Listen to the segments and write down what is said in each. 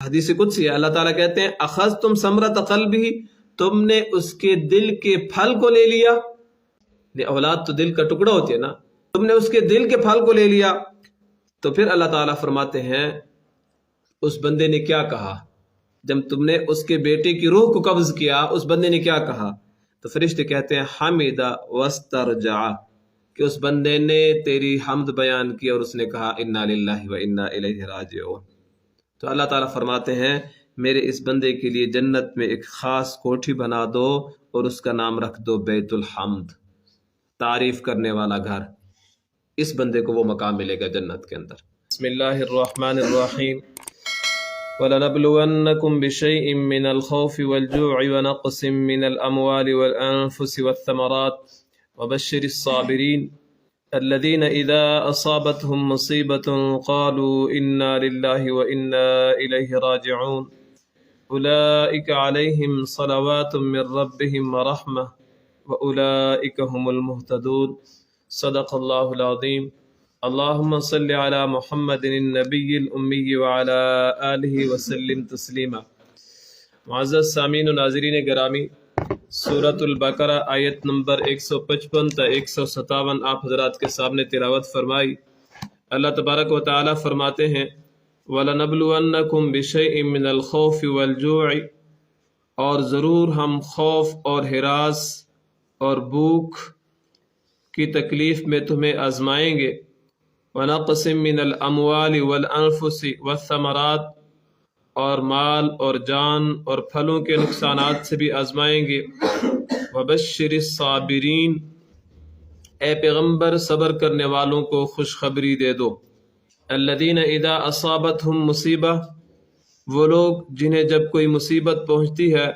حدیث قدسی ہے، اللہ تعالیٰ کہتے ہیں اخذتم ثمرۃ قلبہ، تم نے اس کے دل کے پھل کو لے لیا. اولاد تو دل کا ٹکڑا ہوتی ہے نا، تم نے اس کے دل کے پھل کو لے لیا. تو پھر اللہ تعالیٰ فرماتے ہیں اس بندے نے کیا کہا جب تم نے اس کے بیٹے کی روح کو قبض کیا، اس بندے نے کیا کہا؟ تو فرشتے کہتے ہیں حمد واسترجع، کہ اس بندے نے تیری حمد بیان کی اور اس نے کہا انا للہ و انا الیہ راجعون. تو اللہ تعالیٰ فرماتے ہیں میرے اس بندے کے لیے جنت میں ایک خاص کوٹھی بنا دو اور اس کا نام رکھ دو بیت الحمد، تعریف کرنے والا گھر. اس بندے کو وہ مقام ملے گا جنت کے اندر. بسم اللہ الرحمن الرحیم. وَلَنَبْلُوَنَّكُمْ بِشَيْءٍ مِّنَ الْخَوْفِ وَالْجُوعِ وَنَقْصٍ مِّنَ الْأَمْوَالِ وَالْأَنفُسِ وَالثَّمَرَاتِ وَبَشِّرِ الصَّابِرِينَ الَّذِينَ إِذَا أَصَابَتْهُم مُّصِيبَةٌ قَالُوا إِنَّا لِلَّهِ وَإِنَّا إِلَيْهِ رَاجِعُونَ أُولَٰئِكَ عَلَيْهِمْ صَلَوَاتٌ مِّن رَّبِّهِمْ وَرَحْمَةٌ وَأُولَٰئِكَ هُمُ الْمُهْتَدُونَ. صدق اللہ العظیم. اللہم صل علی محمد النبی الامی وعلی آلہ وسلم تسلیما. معزز سامعین و ناظرین گرامی، سورۃ البقرہ آیت نمبر 155 تا 157 آپ حضرات کے سامنے تلاوت فرمائی. اللہ تبارک و تعالی فرماتے ہیں وَلَنَبْلُوَنَّكُمْ بِشَيْءٍ مِّنَ الْخَوْفِ وَالْجُوعِ، اور ضرور ہم خوف اور ہراس اور بھوک کی تکلیف میں تمہیں آزمائیں گے. وَنَقْصٍ مِّنَ الْأَمْوَالِ وَالْأَنفُسِ وَالثَّمَرَاتِ، اور مال اور جان اور پھلوں کے نقصانات سے بھی آزمائیں گے. وَبَشِّرِ الصَّابِرِينَ، اے پیغمبر صبر کرنے والوں کو خوشخبری دے دو. الَّذِينَ إِذَا أَصَابَتْهُم مُّصِیبَةٌ، وہ لوگ جنہیں جب کوئی مصیبت پہنچتی ہے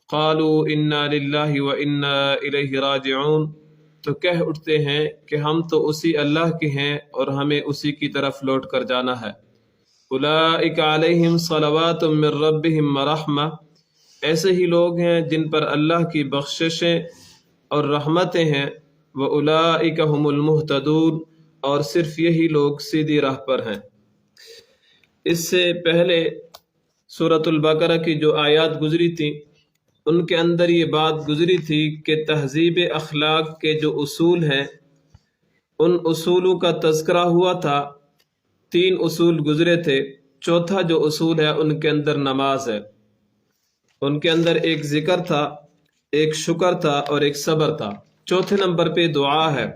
قَالُوا إِنَّا لِلَّهِ وَإِنَّا إِلَيْهِ رَاجِعُونَ، تو کہہ اٹھتے ہیں کہ ہم تو اسی اللہ کے ہیں اور ہمیں اسی کی طرف لوٹ کر جانا ہے. اولئک علیہم صلوات من ربہم ورحمہ، ایسے ہی لوگ ہیں جن پر اللہ کی بخششیں اور رحمتیں ہیں. واولئک هم المہتدون، اور صرف یہی لوگ سیدھی راہ پر ہیں. اس سے پہلے سورۃ البقرہ کی جو آیات گزری تھیں ان کے اندر یہ بات گزری تھی کہ تہذیب اخلاق کے جو اصول ہیں ان اصولوں کا تذکرہ ہوا تھا. 3 اصول گزرے تھے. چوتھا جو اصول ہے ان کے اندر نماز ہے. ان کے اندر ایک ذکر تھا، ایک شکر تھا اور ایک صبر تھا. چوتھے نمبر پہ دعا ہے،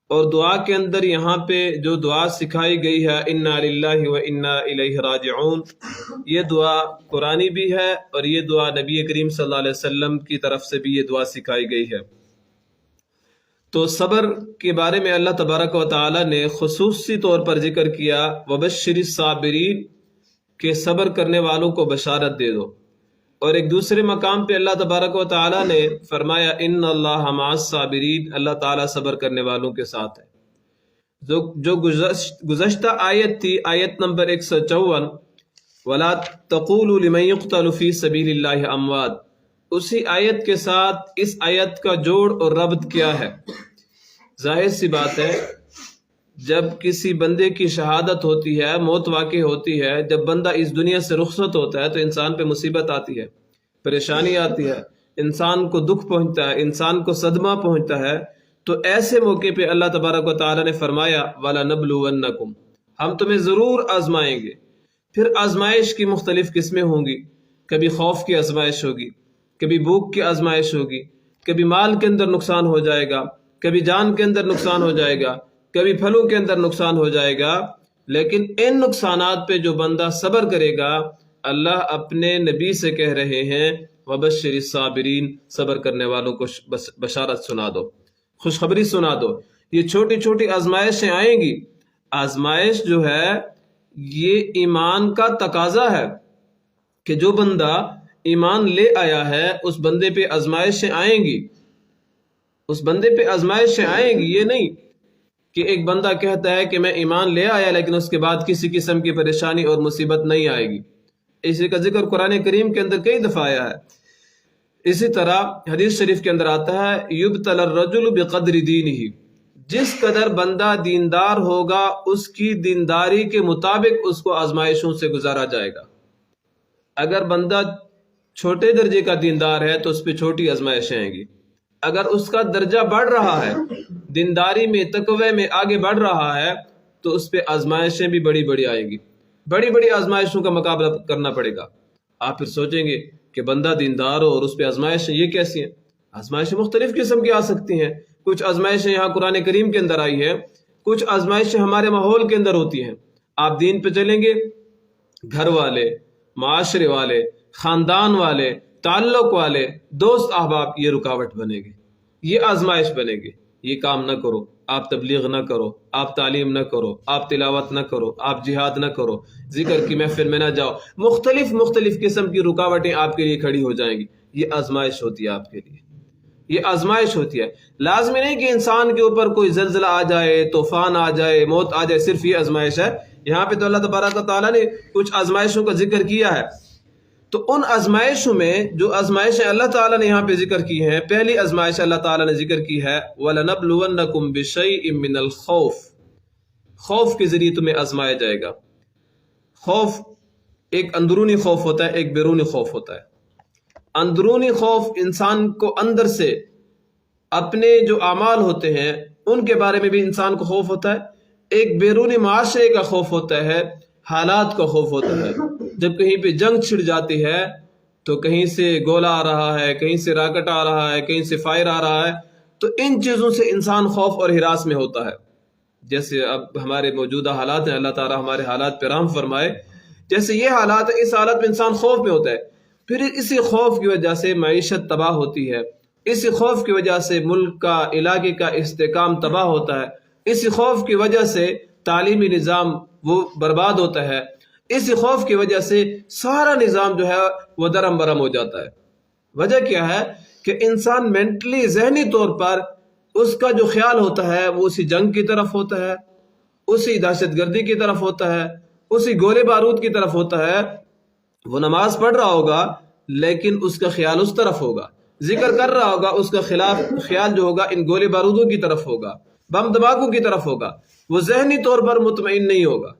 اور دعا کے اندر یہاں پہ جو دعا سکھائی گئی ہے انا للہ و انا الیہ راجعون، یہ دعا قرآنی بھی ہے اور یہ دعا نبی کریم صلی اللہ علیہ وسلم کی طرف سے بھی یہ دعا سکھائی گئی ہے. تو صبر کے بارے میں اللہ تبارک و تعالی نے خصوصی طور پر ذکر کیا وبشر الصابرین، کہ صبر کرنے والوں کو بشارت دے دو. اور ایک دوسرے مقام پہ اللہ تبارک و تعالی نے فرمایا ان اللہ مع الصابرین، اللہ تعالیٰ صبر کرنے والوں کے ساتھ ہے. جو گزشتہ آیت تھی، آیت نمبر 154 وَلَا تَقُولُوا لِمَن يُقْتَلُ فِي سَبِيلِ اللَّهِ أَمْوَاتٌ، اسی آیت کے ساتھ اس آیت کا جوڑ اور ربط کیا ہے؟ ظاہر سی بات ہے جب کسی بندے کی شہادت ہوتی ہے، موت واقع ہوتی ہے، جب بندہ اس دنیا سے رخصت ہوتا ہے تو انسان پہ مصیبت آتی ہے، پریشانی آتی ہے، انسان کو دکھ پہنچتا ہے، انسان کو صدمہ پہنچتا ہے. تو ایسے موقع پہ اللہ تبارک و تعالی نے فرمایا وَلَنَبْلُوَنَّكُمْ، ہم تمہیں ضرور آزمائیں گے. پھر آزمائش کی مختلف قسمیں ہوں گی. کبھی خوف کی آزمائش ہوگی، کبھی بھوک کی آزمائش ہوگی، کبھی مال کے اندر نقصان ہو جائے گا، کبھی جان کے اندر نقصان ہو جائے گا، کبھی پھلوں کے اندر نقصان ہو جائے گا. لیکن ان نقصانات پہ جو بندہ صبر کرے گا، اللہ اپنے نبی سے کہہ رہے ہیں وبشر الصابرین، صبر کرنے والوں کو بشارت سنا دو، خوشخبری سنا دو. یہ چھوٹی چھوٹی آزمائشیں آئیں گی. آزمائش جو ہے یہ ایمان کا تقاضا ہے کہ جو بندہ ایمان لے آیا ہے اس بندے پہ آزمائشیں آئیں گی، اس بندے پہ آزمائشیں آئیں گی. یہ نہیں کہ ایک بندہ کہتا ہے کہ میں ایمان لے آیا لیکن اس کے بعد کسی قسم کی پریشانی اور مصیبت نہیں آئے گی. اسی کا ذکر قرآن کریم کے اندر کئی دفعہ آیا ہے. اسی طرح حدیث شریف کے اندر آتا ہے یبتلی الرجل بقدر دینہ، جس قدر بندہ دیندار ہوگا اس کی دینداری کے مطابق اس کو آزمائشوں سے گزارا جائے گا. اگر بندہ چھوٹے درجے کا دیندار ہے تو اس پہ چھوٹی آزمائشیں آئیں گی. اگر اس کا درجہ بڑھ رہا ہے، دینداری میں تقوی میں آگے بڑھ رہا ہے، تو اس پہ آزمائشیں بھی بڑی بڑی آئیں گی. بڑی بڑی آزمائشوں کا مقابلہ کرنا پڑے گا. آپ پھر سوچیں گے کہ بندہ دیندار ہو اور اس پہ آزمائشیں یہ کیسی ہیں؟ آزمائشیں مختلف قسم کی آ سکتی ہیں. کچھ آزمائشیں یہاں قرآن کریم کے اندر آئی ہیں، کچھ آزمائشیں ہمارے ماحول کے اندر ہوتی ہیں. آپ دین پہ چلیں گے، گھر والے، معاشرے والے، خاندان والے، تعلق والے، دوست احباب یہ رکاوٹ بنے گی، یہ آزمائش بنے گی. یہ کام نہ کرو، آپ تبلیغ نہ کرو، آپ تعلیم نہ کرو، آپ تلاوت نہ کرو، آپ جہاد نہ کرو، ذکر کی محفل میں نہ جاؤ. مختلف قسم کی رکاوٹیں آپ کے لیے کھڑی ہو جائیں گی. یہ آزمائش ہوتی ہے آپ کے لیے، یہ آزمائش ہوتی ہے. لازمی نہیں کہ انسان کے اوپر کوئی زلزلہ آ جائے، طوفان آ جائے، موت آ جائے، صرف یہ آزمائش ہے. یہاں پہ تو اللہ تبارک و تعالیٰ نے کچھ آزمائشوں کا ذکر کیا ہے. تو ان آزمائشوں میں جو آزمائشیں اللہ تعالیٰ نے یہاں پہ ذکر کی ہیں، پہلی آزمائش اللہ تعالیٰ نے ذکر کی ہے وَلَنَبْلُوَنَّكُمْ بِشَيْءٍ مِّنَ الْخَوْفِ. خوف کے ذریعے تمہیں آزمایا جائے گا. خوف ایک اندرونی خوف ہوتا ہے، ایک بیرونی خوف ہوتا ہے. اندرونی خوف انسان کو اندر سے اپنے جو اعمال ہوتے ہیں ان کے بارے میں بھی انسان کو خوف ہوتا ہے. ایک بیرونی معاشرے کا خوف ہوتا ہے، حالات کا خوف ہوتا ہے. جب کہیں پہ جنگ چھڑ جاتی ہے تو کہیں سے گولا آ رہا ہے، کہیں سے راکٹ آ رہا ہے، کہیں سے فائر آ رہا ہے، تو ان چیزوں سے انسان خوف اور ہراس میں ہوتا ہے. جیسے اب ہمارے موجودہ حالات ہیں، اللہ تعالیٰ ہمارے حالات پہ رحم فرمائے. جیسے یہ حالات ہے، اس حالت میں انسان خوف میں ہوتا ہے. پھر اسی خوف کی وجہ سے معیشت تباہ ہوتی ہے، اسی خوف کی وجہ سے ملک کا، علاقے کا استحکام تباہ ہوتا ہے، اسی خوف کی وجہ سے تعلیمی نظام وہ برباد ہوتا ہے، اسی خوف کی وجہ سے سارا نظام جو ہے وہ درم برم ہو جاتا ہے. وجہ کیا ہے کہ انسان مینٹلی، ذہنی طور پر اس کا جو خیال ہوتا ہے وہ اسی جنگ کی طرف ہوتا ہے، اسی دہشت گردی کی طرف ہوتا ہے، اسی گولے بارود کی طرف ہوتا ہے. وہ نماز پڑھ رہا ہوگا لیکن اس کا خیال اس طرف ہوگا، ذکر کر رہا ہوگا، اس کا خیال جو ہوگا ان گولے بارودوں کی طرف ہوگا، بم دھماکوں کی طرف ہوگا. وہ ذہنی طور پر مطمئن نہیں ہوگا.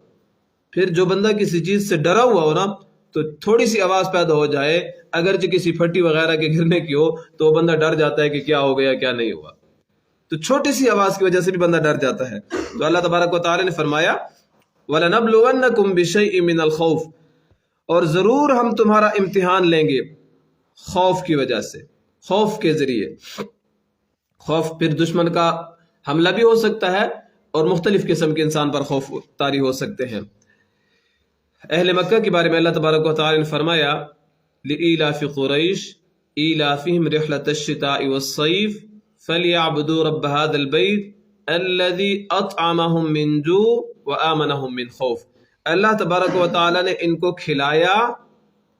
پھر جو بندہ کسی چیز سے ڈرا ہوا ہو نا، تو تھوڑی سی آواز پیدا ہو جائے، اگرچہ کسی پھٹی وغیرہ کے گرنے کی ہو، تو وہ بندہ ڈر جاتا ہے کہ کیا ہو گیا کیا نہیں ہوا. تو چھوٹی سی آواز کی وجہ سے بھی بندہ ڈر جاتا ہے. تو اللہ تبارک و تعالی نے فرمایا وَلَنَبْلُوَنَّكُمْ بِشَيْءٍ مِّنَ الْخَوْفِ، اور ضرور ہم تمہارا امتحان لیں گے خوف کی وجہ سے، خوف کے ذریعے. خوف پھر دشمن کا حملہ بھی ہو سکتا ہے اور مختلف قسم کے انسان پر خوف طاری ہو سکتے ہیں. اہل مکہ کے بارے میں اللہ تبارک و تعالی نے فرمایا لِإِيلَافِ قُرَيْشٍ إِيلَافِهِمْ رِحْلَةَ الشِّتَاءِ وَالصَّيْفِ فَلْيَعْبُدُوا رَبَّ هَذَا الْبَيْتِ الَّذِي أَطْعَمَهُم مِّن جُوعٍ وَآمَنَهُم مِّن خَوْفٍ. اللہ تبارک و تعالی نے ان کو کھلایا،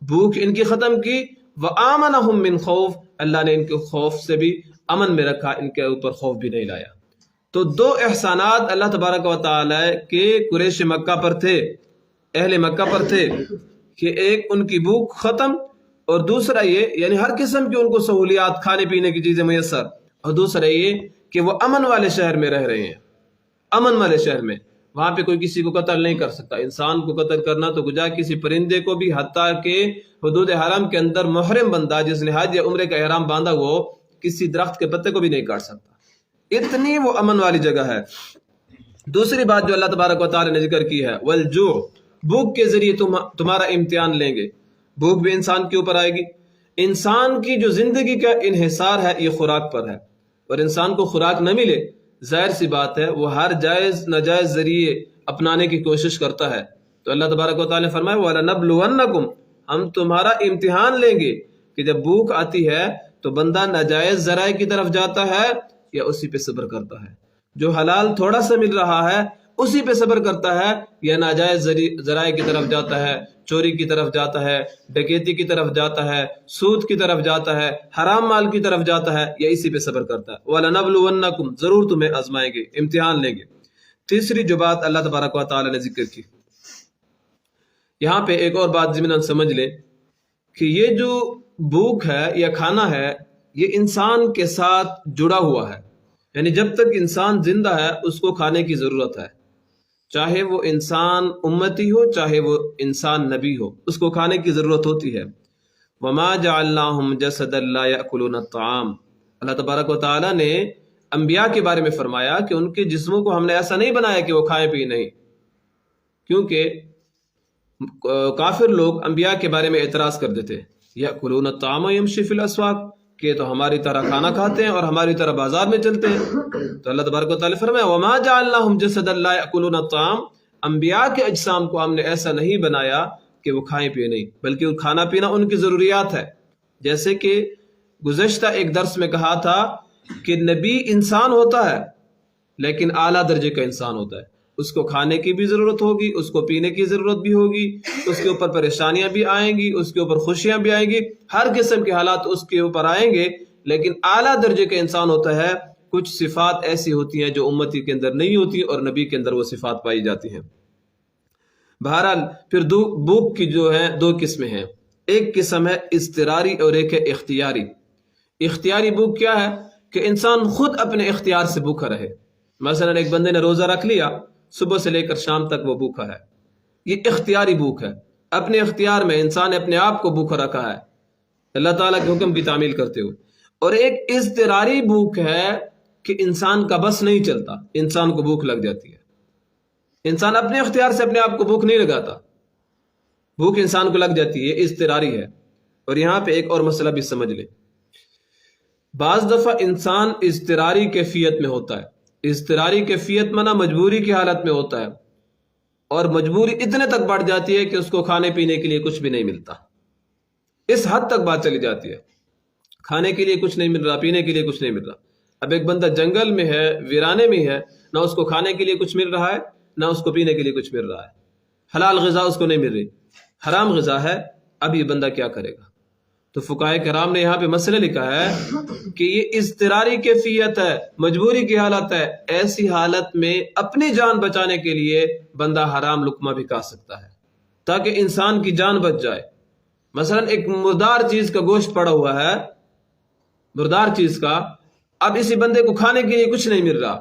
بھوک ان کی ختم کی، وَآمَنَهُم مِّن خَوْفٍ، اللہ نے ان کو خوف سے بھی امن میں رکھا، ان کے اوپر خوف بھی نہیں لایا. تو دو احسانات اللہ تبارک و تعالی کے قریش مکہ پر تھے، اہل مکہ پر تھے، کہ ایک ان کی بھوک ختم، اور دوسرا یہ یعنی ہر قسم کی ان کو سہولیات، کھانے پینے کی چیزیں میسر، اور دوسرا یہ کہ وہ امن والے شہر میں رہ رہے ہیں. امن والے شہر میں، وہاں پہ کوئی کسی کو قتل نہیں کر سکتا. انسان کو قتل کرنا تو گجا کسی پرندے کو بھی، حتیٰ کہ حدود حرم کے اندر محرم بندہ جس نے حج یا عمرے کا احرام باندھا وہ کسی درخت کے پتے کو بھی نہیں کاٹ سکتا. اتنی وہ امن والی جگہ ہے. دوسری بات جو اللہ تبارک و تعالی نے ذکر کی ہے والجوع، بھوک کے ذریعے تمہارا امتحان لیں گے. بھوک بھی انسان کے اوپر آئے گی. انسان کی جو زندگی کا انحصار ہے یہ خوراک پر ہے، اور انسان کو خوراک نہ ملے، ظاہر سی بات ہے وہ ہر جائز ناجائز ذریعے اپنانے کی کوشش کرتا ہے. تو اللہ تبارک و تعالی نے فرمایا وَلَنَبْلُوَنَّكُمْ، ہم تمہارا امتحان لیں گے کہ جب بھوک آتی ہے تو بندہ ناجائز ذرائع کی طرف جاتا ہے یا اسی پہ صبر کرتا ہے. جو حلال تھوڑا سا مل رہا ہے اسی پہ صبر کرتا ہے، یا ناجائز ذرائع کی طرف جاتا ہے، چوری کی طرف جاتا ہے، ڈکیتی کی طرف جاتا ہے، سود کی طرف جاتا ہے، حرام مال کی طرف جاتا ہے، یا اسی پہ صبر کرتا ہے. وَلَنَبْلُوَنَّكُمْ، ضرور تمہیں آزمائیں گے، امتحان لیں گے. تیسری جو بات اللہ تبارک و تعالی نے ذکر کی، یہاں پہ ایک اور بات ضمناً سمجھ لیں کہ یہ جو بھوک ہے یا کھانا ہے یہ انسان کے ساتھ جڑا ہوا ہے. یعنی جب تک انسان زندہ ہے اس کو کھانے کی ضرورت ہے. چاہے وہ انسان امتی ہو چاہے وہ انسان نبی ہو، اس کو کھانے کی ضرورت ہوتی ہے۔ وما جعلناہم جسدا لا یأکلون الطعام، اللہ تبارک و تعالیٰ نے انبیاء کے بارے میں فرمایا کہ ان کے جسموں کو ہم نے ایسا نہیں بنایا کہ وہ کھائیں پی نہیں، کیونکہ کافر لوگ انبیاء کے بارے میں اعتراض کر دیتے، یأکلون الطعام ویمشی فی الاسواق، کہ تو ہماری طرح کھانا کھاتے ہیں اور ہماری طرح بازار میں چلتے ہیں۔ تو اللہ تبارک و تعالیٰ فرمایا وما جعلناہم جسدا لا یأکلون الطعام، انبیاء کے اجسام کو ہم نے ایسا نہیں بنایا کہ وہ کھائیں پیے نہیں، بلکہ کھانا پینا ان کی ضروریات ہے۔ جیسے کہ گزشتہ ایک درس میں کہا تھا کہ نبی انسان ہوتا ہے لیکن اعلیٰ درجے کا انسان ہوتا ہے، اس کو کھانے کی بھی ضرورت ہوگی، اس کو پینے کی ضرورت بھی ہوگی، اس کے اوپر پریشانیاں بھی آئیں گی، اس کے اوپر خوشیاں بھی آئیں گی، ہر قسم کے حالات اس کے اوپر آئیں گے، لیکن اعلیٰ درجے کا انسان ہوتا ہے۔ کچھ صفات ایسی ہوتی ہیں جو امتی کے اندر نہیں ہوتی اور نبی کے اندر وہ صفات پائی جاتی ہیں۔ بہرحال پھر بھوک کی جو ہے دو قسمیں ہیں، ایک قسم ہے اضطراری اور ایک ہے اختیاری۔ اختیاری بھوک کیا ہے؟ کہ انسان خود اپنے اختیار سے بھوکا رہے۔ مثلا ایک بندے نے روزہ رکھ لیا، صبح سے لے کر شام تک وہ بھوکا ہے، یہ اختیاری بھوک ہے، اپنے اختیار میں انسان نے اپنے آپ کو بھوکا رکھا ہے اللہ تعالیٰ کے حکم کی تعمیل کرتے ہوئے۔ اور ایک اضطراری بھوک ہے کہ انسان کا بس نہیں چلتا، انسان کو بھوک لگ جاتی ہے، انسان اپنے اختیار سے اپنے آپ کو بھوک نہیں لگاتا، بھوک انسان کو لگ جاتی ہے، اضطراری ہے۔ اور یہاں پہ ایک اور مسئلہ بھی سمجھ لیں، بعض دفعہ انسان اضطراری کیفیت میں ہوتا ہے، اضطراری کیفیت منا مجبوری کی حالت میں ہوتا ہے، اور مجبوری اتنے تک بڑھ جاتی ہے کہ اس کو کھانے پینے کے لیے کچھ بھی نہیں ملتا، اس حد تک بات چلی جاتی ہے، کھانے کے لیے کچھ نہیں مل رہا، پینے کے لیے کچھ نہیں مل رہا۔ اب ایک بندہ جنگل میں ہے، ویرانے میں ہے، نہ اس کو کھانے کے لیے کچھ مل رہا ہے نہ اس کو پینے کے لیے کچھ مل رہا ہے، حلال غذا اس کو نہیں مل رہی، حرام غذا ہے، اب یہ بندہ کیا کرے گا؟ تو فقہائے کرام نے یہاں پہ مسئلہ لکھا ہے کہ یہ اضطراری کیفیت ہے، مجبوری کی حالت ہے، ایسی حالت میں اپنی جان بچانے کے لیے بندہ حرام لقمہ بھی کھا سکتا ہے تاکہ انسان کی جان بچ جائے۔ مثلا ایک مردار چیز کا گوشت پڑا ہوا ہے، مردار چیز کا، اب اسی بندے کو کھانے کے لیے کچھ نہیں مل رہا،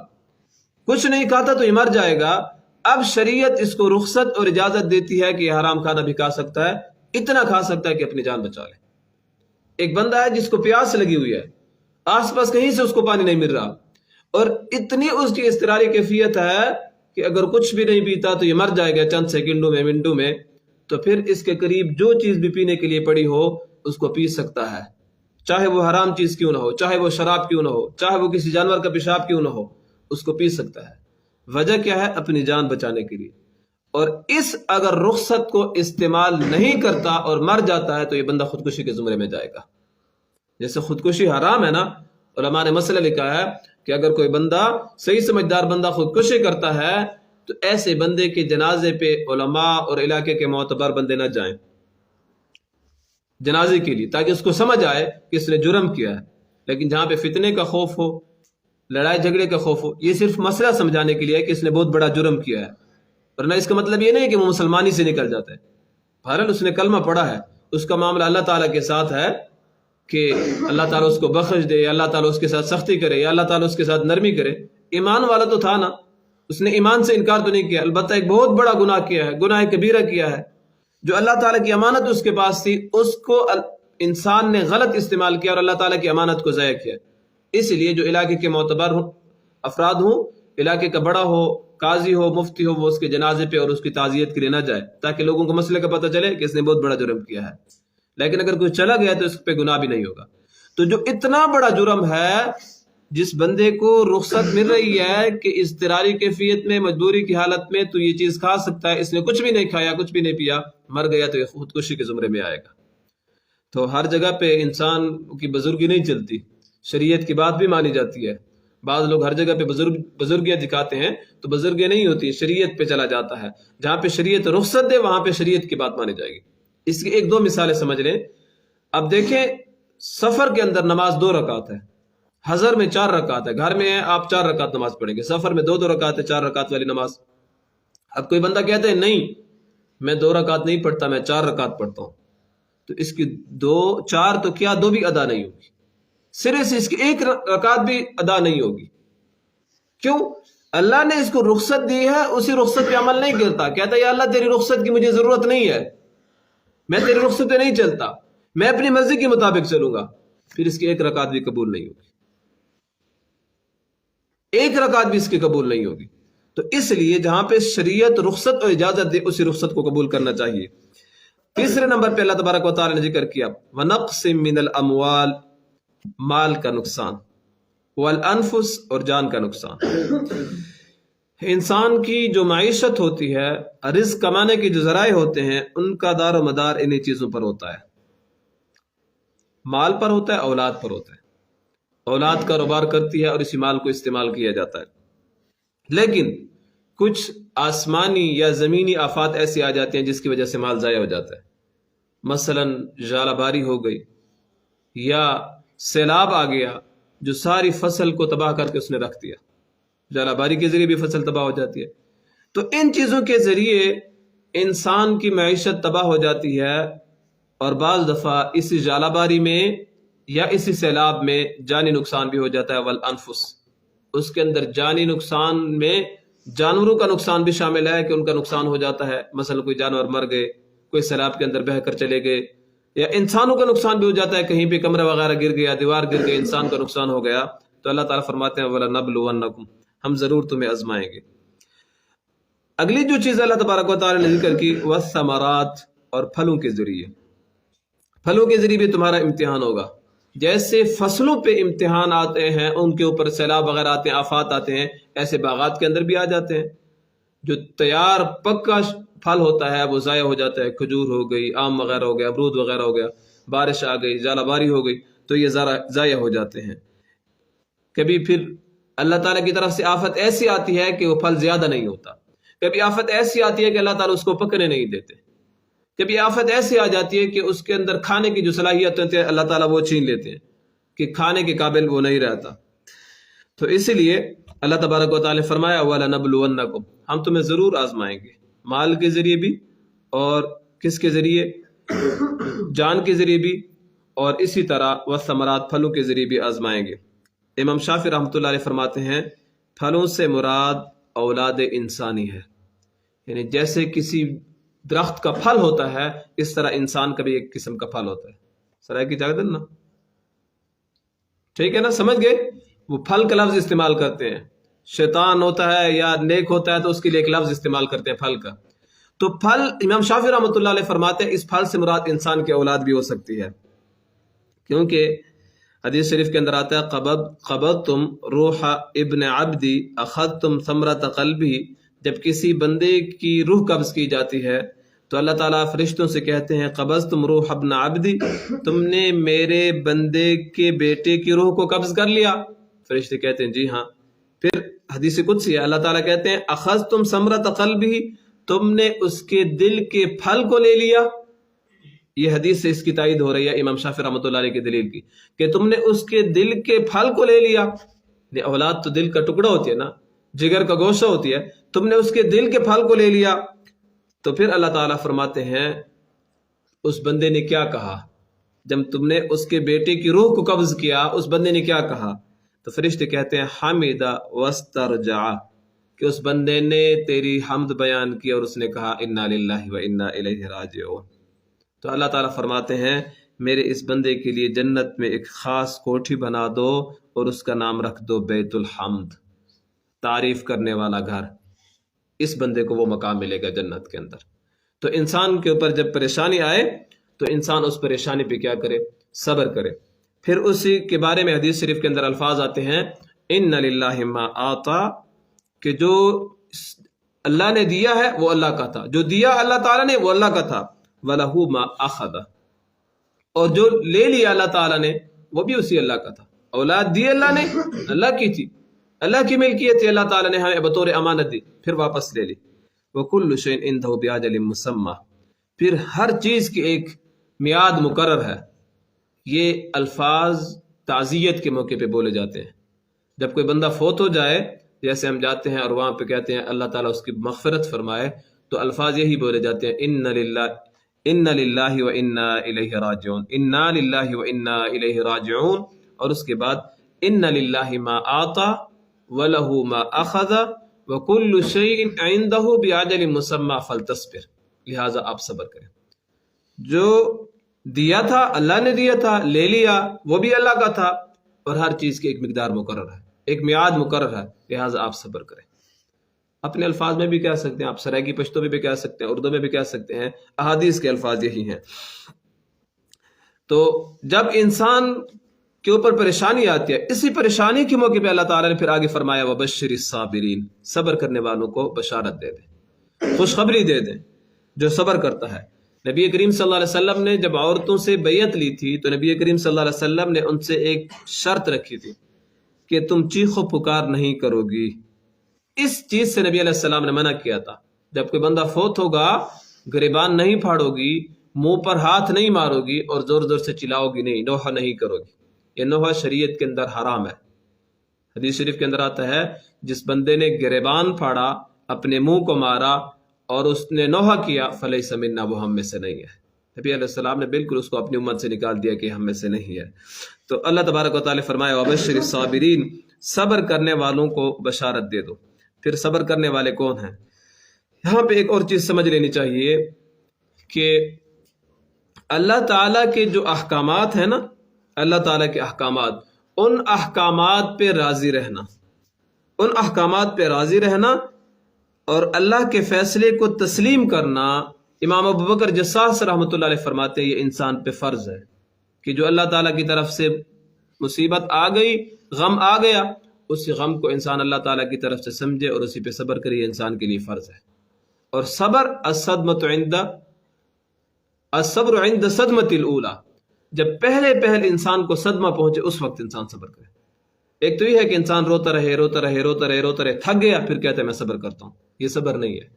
کچھ نہیں کھاتا تو یہ مر جائے گا، اب شریعت اس کو رخصت اور اجازت دیتی ہے کہ یہ حرام کھانا بھی کھا سکتا ہے، اتنا کھا سکتا ہے کہ اپنی جان بچا لے۔ ایک بندہ ہے جس کو پیاس لگی ہوئی ہے، آس پاس کہیں سے اس کو پانی نہیں مل رہا، اور اتنی اس کی اضطراری کیفیت ہے کہ اگر کچھ بھی نہیں پیتا تو یہ مر جائے گا چند سیکنڈوں میں، منٹوں میں، تو پھر اس کے قریب جو چیز بھی پینے کے لیے پڑی ہو اس کو پی سکتا ہے، چاہے وہ حرام چیز کیوں نہ ہو، چاہے وہ شراب کیوں نہ ہو، چاہے وہ کسی جانور کا پیشاب کیوں نہ ہو، اس کو پی سکتا ہے۔ وجہ کیا ہے؟ اپنی جان بچانے کے لیے۔ اور اس اگر رخصت کو استعمال نہیں کرتا اور مر جاتا ہے تو یہ بندہ خودکشی کے زمرے میں جائے گا۔ جیسے خودکشی حرام ہے نا، علماء نے مسئلہ لکھا ہے کہ اگر کوئی بندہ صحیح سمجھدار بندہ خودکشی کرتا ہے تو ایسے بندے کے جنازے پہ علماء اور علاقے کے معتبر بندے نہ جائیں جنازے کے لیے، تاکہ اس کو سمجھ آئے کہ اس نے جرم کیا ہے۔ لیکن جہاں پہ فتنے کا خوف ہو، لڑائی جھگڑے کا خوف ہو، یہ صرف مسئلہ سمجھانے کے لیے ہے کہ اس نے بہت بڑا جرم کیا ہے، ورنہ اس کا مطلب یہ نہیں کہ وہ مسلمانی سے نکل جاتا ہے۔ بہرحال اس نے کلمہ پڑھا ہے، اس کا معاملہ اللہ تعالیٰ کے ساتھ ہے کہ اللہ تعالیٰ اس کو بخش دے، یا اللہ تعالیٰ اس کے ساتھ سختی کرے، یا اللہ تعالیٰ اس کے ساتھ نرمی کرے۔ ایمان والا تو تھا نا، اس نے ایمان سے انکار تو نہیں کیا، البتہ ایک بہت بڑا گناہ کیا ہے، گناہ کبیرہ کیا ہے، جو اللہ تعالیٰ کی امانت اس کے پاس تھی اس کو انسان نے غلط استعمال کیا اور اللہ تعالیٰ کی امانت کو ضائع کیا۔ اس لیے جو علاقے کے معتبر افراد ہوں، علاقے کا بڑا ہو، قاضی ہو، مفتی ہو، وہ اس کے جنازے پہ اور اس کی تعزیت کے لیے نہ جائے، تاکہ لوگوں کو مسئلے کا پتہ چلے کہ اس نے بہت بڑا جرم کیا ہے۔ لیکن اگر کوئی چلا گیا تو اس پہ گناہ بھی نہیں ہوگا۔ تو جو اتنا بڑا جرم ہے، جس بندے کو رخصت مل رہی ہے کہ اضطراری کیفیت میں، مجبوری کی حالت میں تو یہ چیز کھا سکتا ہے، اس نے کچھ بھی نہیں کھایا، کچھ بھی نہیں پیا، مر گیا، تو یہ خودکشی کے زمرے میں آئے گا۔ تو ہر جگہ پہ انسان کی بزرگی نہیں چلتی، شریعت کی بات بھی مانی جاتی ہے۔ بعض لوگ ہر جگہ پہ بزرگیاں دکھاتے ہیں تو بزرگیاں نہیں ہوتی، شریعت پہ چلا جاتا ہے، جہاں پہ شریعت رخصت دے وہاں پہ شریعت کی بات مانی جائے گی۔ اس کی ایک دو مثالیں سمجھ لیں۔ اب دیکھیں، سفر کے اندر نماز 2 رکعت ہے، حضر میں 4 رکعت ہے، گھر میں ہے آپ 4 رکعت نماز پڑھیں گے، سفر میں 2 رکعت ہے، 4 رکعت والی نماز۔ اب کوئی بندہ کہتے ہیں نہیں میں 2 رکعت نہیں پڑھتا، میں 4 رکعت پڑھتا ہوں، تو اس کی 4 تو کیا 2 بھی ادا نہیں ہوگی، سرے سے اس کی 1 رکعت بھی ادا نہیں ہوگی۔ کیوں؟ اللہ نے اس کو رخصت دی ہے، اسی رخصت پہ عمل نہیں کرتا، کہتا ہے یا اللہ تیری رخصت کی مجھے ضرورت نہیں ہے، میں تیری رخصت پہ نہیں چلتا، میں اپنی مرضی کے مطابق چلوں گا، پھر اس کی ایک رکعت بھی قبول نہیں ہوگی، ایک رکعت بھی اس کی قبول نہیں ہوگی۔ تو اس لیے جہاں پہ شریعت رخصت اور اجازت دے اسی رخصت کو قبول کرنا چاہیے۔ تیسرے نمبر پہ اللہ تبارک و تعالی نے ذکر کیا وَنَقْسِم مِّنَ الْأَمْوَالِ، مال کا نقصان، والانفس، اور جان کا نقصان۔ انسان کی جو معیشت ہوتی ہے، رزق کمانے کے جو ذرائع ہوتے ہیں، ان کا دار و مدار انہی چیزوں پر ہوتا ہے، مال پر ہوتا ہے، اولاد پر ہوتا ہے۔ اولاد کاروبار کرتی ہے اور اسی مال کو استعمال کیا جاتا ہے، لیکن کچھ آسمانی یا زمینی آفات ایسی آ جاتی ہیں جس کی وجہ سے مال ضائع ہو جاتا ہے، مثلا ژالہ باری ہو گئی یا سیلاب آ گیا جو ساری فصل کو تباہ کر کے اس نے رکھ دیا، ژالہ باری کے ذریعے بھی فصل تباہ ہو جاتی ہے۔ تو ان چیزوں کے ذریعے انسان کی معیشت تباہ ہو جاتی ہے، اور بعض دفعہ اسی ژالہ باری میں یا اسی سیلاب میں جانی نقصان بھی ہو جاتا ہے، والانفس، اس کے اندر جانی نقصان میں جانوروں کا نقصان بھی شامل ہے کہ ان کا نقصان ہو جاتا ہے، مثلا کوئی جانور مر گئے، کوئی سیلاب کے اندر بہہ کر چلے گئے، یا انسانوں کا نقصان بھی ہو جاتا ہے، کہیں پہ کمرہ وغیرہ گر گیا، دیوار گر گئی، انسان کا نقصان ہو گیا، تو اللہ تعالیٰ فرماتے ہیں وَلَنَبْلُوَنَّكُمْ، ہم ضرور تمہیں آزمائیں گے۔ اگلی جو چیز اللہ تبارک و تعالیٰ نے ذکر کی وَالثَّمَرَاتِ، اور پھلوں کے ذریعے، پھلوں کے ذریعے بھی تمہارا امتحان ہوگا۔ جیسے فصلوں پہ امتحان آتے ہیں، ان کے اوپر سیلاب وغیرہ آتے ہیں، آفات آتے ہیں، ایسے باغات کے اندر بھی آ جاتے ہیں۔ جو تیار پکا پھل ہوتا ہے وہ ضائع ہو جاتا ہے، کھجور ہو گئی، آم وغیرہ ہو گیا، امرود وغیرہ ہو گیا، بارش آ گئی، ژالہ باری ہو گئی، تو یہ ضائع ہو جاتے ہیں۔ کبھی پھر اللہ تعالیٰ کی طرف سے آفت ایسی آتی ہے کہ وہ پھل زیادہ نہیں ہوتا، کبھی آفت ایسی آتی ہے کہ اللہ تعالیٰ اس کو پکنے نہیں دیتے، کبھی آفت ایسی آ جاتی ہے کہ اس کے اندر کھانے کی جو صلاحیت ہوتی ہے اللہ تعالیٰ وہ چھین لیتے ہیں کہ کھانے کے قابل وہ نہیں رہتا۔ تو اسی لیے اللہ تبارک و تعالیٰ نے فرمایا وَلَنَبْلُوَنَّكُمْ، ہم تمہیں ضرور آزمائیں گے، مال کے ذریعے بھی، اور کس کے ذریعے؟ جان کے ذریعے بھی، اور اسی طرح والثمرات، پھلوں کے ذریعے بھی آزمائیں گے۔ امام شافعی رحمۃ اللہ علیہ فرماتے ہیں پھلوں سے مراد اولاد انسانی ہے، یعنی جیسے کسی درخت کا پھل ہوتا ہے اس طرح انسان کا بھی ایک قسم کا پھل ہوتا ہے۔ سرائے کی جاگت نا، ٹھیک ہے نا، سمجھ گئے؟ وہ پھل کا لفظ استعمال کرتے ہیں، شیطان ہوتا ہے یا نیک ہوتا ہے تو اس کے لیے ایک لفظ استعمال کرتے ہیں پھل کا۔ تو پھل، امام شافعی رحمۃ اللہ علیہ فرماتے ہیں اس پھل سے مراد انسان کی اولاد بھی ہو سکتی ہے، کیونکہ حدیث شریف کے اندر آتا ہے قبضتم روح ابن عبدی اخذتم ثمرۃ قلبی، جب کسی بندے کی روح قبض کی جاتی ہے تو اللہ تعالیٰ فرشتوں سے کہتے ہیں قبضتم روح ابن عبدی، تم نے میرے بندے کے بیٹے کی روح کو قبض کر لیا؟ فرشتے کہتے ہیں جی ہاں۔ پھر حدیث قدسی ہے، اللہ تعالیٰ کہتے ہیں اخذتم ثمرۃ قلبی، تم نے اس کے دل کے پھل کو لے لیا۔ یہ حدیث سے اس کی تائید ہو رہی ہے امام شافعی رحمۃ اللہ علیہ کی دلیل کی کہ تم نے اس کے دل کے پھل کو لے لیا۔ اولاد تو دل کا ٹکڑا ہوتی ہے نا، جگر کا گوشہ ہوتی ہے، تم نے اس کے دل کے پھل کو لے لیا۔ تو پھر اللہ تعالیٰ فرماتے ہیں اس بندے نے کیا کہا جب تم نے اس کے بیٹے کی روح کو قبض کیا، اس بندے نے کیا کہا؟ تو فرشتے کہتے ہیں حمدہ واسترجع، کہ اس بندے نے تیری حمد بیان کی اور اس نے کہا انا للہ و انا الیہ راجعون۔ تو اللہ تعالیٰ فرماتے ہیں میرے اس بندے کے لیے جنت میں ایک خاص کوٹھی بنا دو اور اس کا نام رکھ دو بیت الحمد، تعریف کرنے والا گھر۔ اس بندے کو وہ مقام ملے گا جنت کے اندر۔ تو انسان کے اوپر جب پریشانی آئے تو انسان اس پریشانی پہ کیا کرے؟ صبر کرے۔ پھر اسی کے بارے میں حدیث شریف کے اندر الفاظ آتے ہیں ان للہ ما آتا، کہ جو اللہ نے دیا ہے وہ اللہ کا تھا، جو دیا اللہ تعالیٰ نے وہ اللہ کا تھا، وَلَهُ مَا أَخَذَ، اور جو لے لیا اللہ تعالیٰ نے وہ بھی اسی اللہ کا تھا۔ اولاد دی اللہ نے، اللہ کی تھی، اللہ کی ملکیت تھی، اللہ تعالیٰ نے ہمیں بطور امانت دی، پھر واپس لے لی۔ وَكُلُّ شَيْءٍ عِندَهُ بِأَجَلٍ مُّسَمًّى، پھر ہر چیز کی ایک میعاد مقرر ہے۔ یہ الفاظ تعزیت کے موقع پہ بولے جاتے ہیں، جب کوئی بندہ فوت ہو جائے، جیسے ہم جاتے ہیں اور وہاں پہ کہتے ہیں اللہ تعالیٰ اس کی مغفرت فرمائے، تو الفاظ یہی بولے جاتے ہیں ان للہ و انا الیہ راجعون، انا للہ و انا الیہ راجعون، اور اس کے بعد ان للہ ما آتا وَلَهُ مَا أَخَذَ وَكُلُّ شَيْءٍ عِندَهُ بِأَجَلٍ مُّسَمًّى فَلْتَصْبِرْ، لہٰذا آپ صبر کریں۔ جو دیا تھا اللہ نے دیا تھا، لے لیا، وہ بھی اللہ کا تھا، اور ہر چیز کی ایک مقدار مقرر ہے، ایک میعاد مقرر ہے، لہٰذا آپ صبر کریں۔ اپنے الفاظ میں بھی کہہ سکتے ہیں، آپ سرائیکی پشتو میں بھی کہہ سکتے ہیں، اردو میں بھی کہہ سکتے ہیں، احادیث کے الفاظ یہی ہیں۔ تو جب انسان کے اوپر پریشانی آتی ہے، اسی پریشانی کے موقع پہ اللہ تعالیٰ نے پھر آگے فرمایا وَبَشِّرِ الصَّابِرِينَ، صبر کرنے والوں کو بشارت دے دیں، خوشخبری دے دیں جو صبر کرتا ہے۔ نبی کریم صلی اللہ علیہ وسلم نے جب عورتوں سے بیعت لی تھی تو نبی کریم صلی اللہ علیہ وسلم نے ان سے ایک شرط رکھی تھی کہ تم چیخ و پکار نہیں کرو گی۔ اس چیز سے نبی علیہ السلام نے منع کیا تھا، جب کوئی بندہ فوت ہوگا گریبان نہیں پھاڑو گی، منہ پر ہاتھ نہیں مارو گی، اور زور زور سے چلاؤ گی نہیں، نوحہ نہیں کرو گی۔ یہ نوحہ شریعت کے اندر حرام ہے۔ حدیث شریف کے اندر آتا ہے جس بندے نے گریبان پھاڑا، اپنے منہ کو مارا اور اس نے نوحہ کیا فلیس منا، وہ ہم میں سے نہیں ہے۔ نبی علیہ السلام نے بالکل اس کو اپنی امت سے نکال دیا کہ ہم میں سے نہیں ہے۔ تو اللہ تبارک و تعالیٰ فرمایا وَبَشِّرِ الصَّابِرِينَ، صبر کرنے والوں کو بشارت دے دو۔ پھر صبر کرنے والے کون ہیں؟ یہاں پہ ایک اور چیز سمجھ لینی چاہیے کہ اللہ تعالیٰ کے جو احکامات ہیں نا، اللہ تعالیٰ کے احکامات، ان احکامات پہ راضی رہنا، ان احکامات پہ راضی رہنا اور اللہ کے فیصلے کو تسلیم کرنا، امام ابوبکر جساس رحمۃ اللہ علیہ فرماتے ہیں یہ انسان پہ فرض ہے کہ جو اللہ تعالیٰ کی طرف سے مصیبت آ گئی، غم آ گیا، اس غم کو انسان اللہ تعالیٰ کی طرف سے سمجھے اور اسی پہ صبر کرے، یہ انسان کے لیے فرض ہے۔ اور صبر الصبر عند صدمۃ الاولی، جب پہلے انسان کو صدمہ پہنچے اس وقت انسان صبر کرے۔ ایک تو یہ ہے کہ انسان روتا رہے، تھک گیا، پھر کہتا ہے میں صبر کرتا ہوں، یہ صبر نہیں ہے۔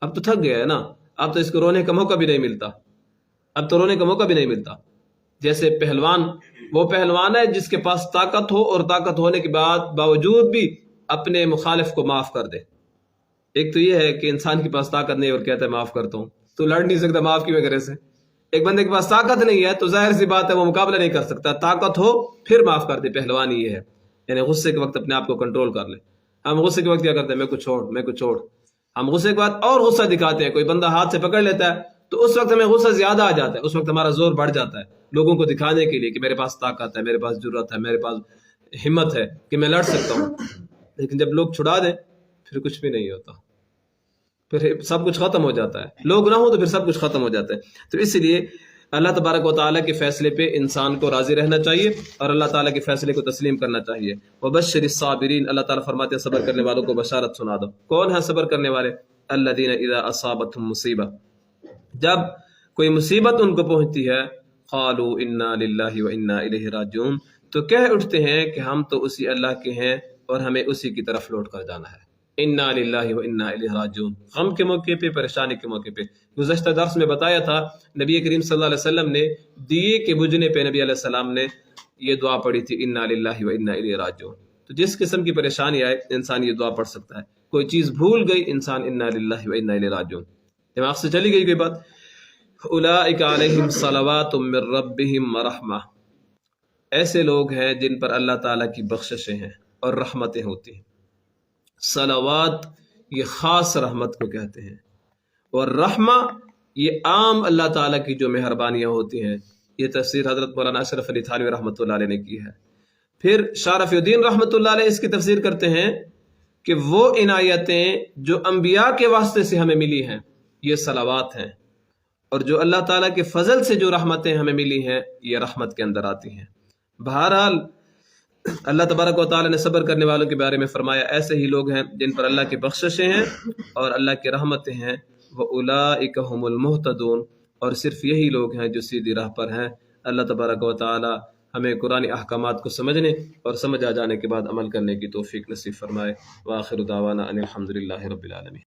اب تو تھک گیا ہے نا، اب تو اس کو رونے کا موقع بھی نہیں ملتا، جیسے پہلوان، وہ پہلوان ہے جس کے پاس طاقت ہو اور طاقت ہونے کے باوجود بھی اپنے مخالف کو معاف کر دے۔ ایک تو یہ ہے کہ انسان کے پاس طاقت نہیں اور کہتا ہے معاف کرتا ہوں، تو لڑ نہیں سکتا معاف کی وغیرہ سے۔ ایک بندے کے پاس طاقت نہیں ہے تو ظاہر سی بات ہے وہ مقابلہ نہیں کر سکتا، طاقت ہو پھر معاف کر دے، پہلوانی یہ ہے، یعنی غصے کے وقت اپنے آپ کو کنٹرول کر لے۔ ہم غصے کے وقت کیا کرتے ہیں؟ میں کچھ چھوڑ، ہم غصے کے بعد اور غصہ دکھاتے ہیں، کوئی بندہ ہاتھ سے پکڑ لیتا ہے تو اس وقت ہمیں غصہ زیادہ آ جاتا ہے، اس وقت ہمارا زور بڑھ جاتا ہے لوگوں کو دکھانے کے لیے کہ میرے پاس طاقت ہے، میرے پاس جرأت ہے، میرے پاس ہمت ہے کہ میں لڑ سکتا ہوں۔ لیکن جب لوگ چھڑا دیں پھر کچھ بھی نہیں ہوتا، پھر سب کچھ ختم ہو جاتا ہے، لوگ نہ ہوں تو پھر سب کچھ ختم ہو جاتا ہے۔ تو اس لیے اللہ تبارک و تعالیٰ کے فیصلے پہ انسان کو راضی رہنا چاہیے اور اللہ تعالیٰ کے فیصلے کو تسلیم کرنا چاہیے۔ وَبَشِّرِ الصَّابِرِينَ، اللہ تعالیٰ فرماتے ہیں صبر کرنے والوں کو بشارت سنا دو۔ کون ہیں صبر کرنے والے؟ الذین اذا اصابتهم مصیبہ، جب کوئی مصیبت ان کو پہنچتی ہے، قالوا انا للہ وانا الیہ راجعون، تو کہہ اٹھتے ہیں کہ ہم تو اسی اللہ کے ہیں اور ہمیں اسی کی طرف لوٹ کر جانا ہے۔ انا للہ وانا الیہ راجعون، غم کے موقع پہ، پریشانی کے موقع پہ۔ گزشتہ درس میں بتایا تھا نبی کریم صلی اللہ علیہ وسلم نے دیے کے بجھنے پہ نبی علیہ السلام نے یہ دعا پڑھی تھی انا للہ وانا الیہ راجعون۔ تو جس قسم کی پریشانی آئے انسان یہ دعا پڑھ سکتا ہے۔ کوئی چیز بھول گئی انسان انا للہ وانا الیہ راجعون، دماغ سے چلی گئی کوئی بات، اولئک علیہم صلوات من ربہم ورحمہ، ایسے لوگ ہیں جن پر اللہ تعالیٰ کی بخششیں ہیں اور رحمتیں ہوتی ہیں۔ صلوات یہ خاص رحمت کو کہتے ہیں، اور رحمہ یہ عام اللہ تعالیٰ کی جو مہربانیاں ہوتی ہیں۔ یہ تفسیر حضرت مولانا اشرف علی تھانوی رحمۃ اللہ علیہ نے کی ہے۔ پھر شاہ رفیع الدین رحمۃ اللہ علیہ اس کی تفسیر کرتے ہیں کہ وہ عنایتیں جو انبیاء کے واسطے سے ہمیں ملی ہیں یہ صلوات ہیں، اور جو اللہ تعالیٰ کے فضل سے جو رحمتیں ہمیں ملی ہیں یہ رحمت کے اندر آتی ہیں۔ بہرحال اللہ تبارک و تعالیٰ نے صبر کرنے والوں کے بارے میں فرمایا ایسے ہی لوگ ہیں جن پر اللہ کی بخششیں ہیں اور اللہ کی رحمتیں ہیں، وَأُولَئِكَ هُمُ الْمُهْتَدُونَ، اور صرف یہی لوگ ہیں جو سیدھی راہ پر ہیں۔ اللہ تبارک و تعالیٰ ہمیں قرآن احکامات کو سمجھنے اور سمجھ آ جانے کے بعد عمل کرنے کی توفیق نصیب فرمائے۔ وآخر دعوانا ان الحمد للہ رب العالمین۔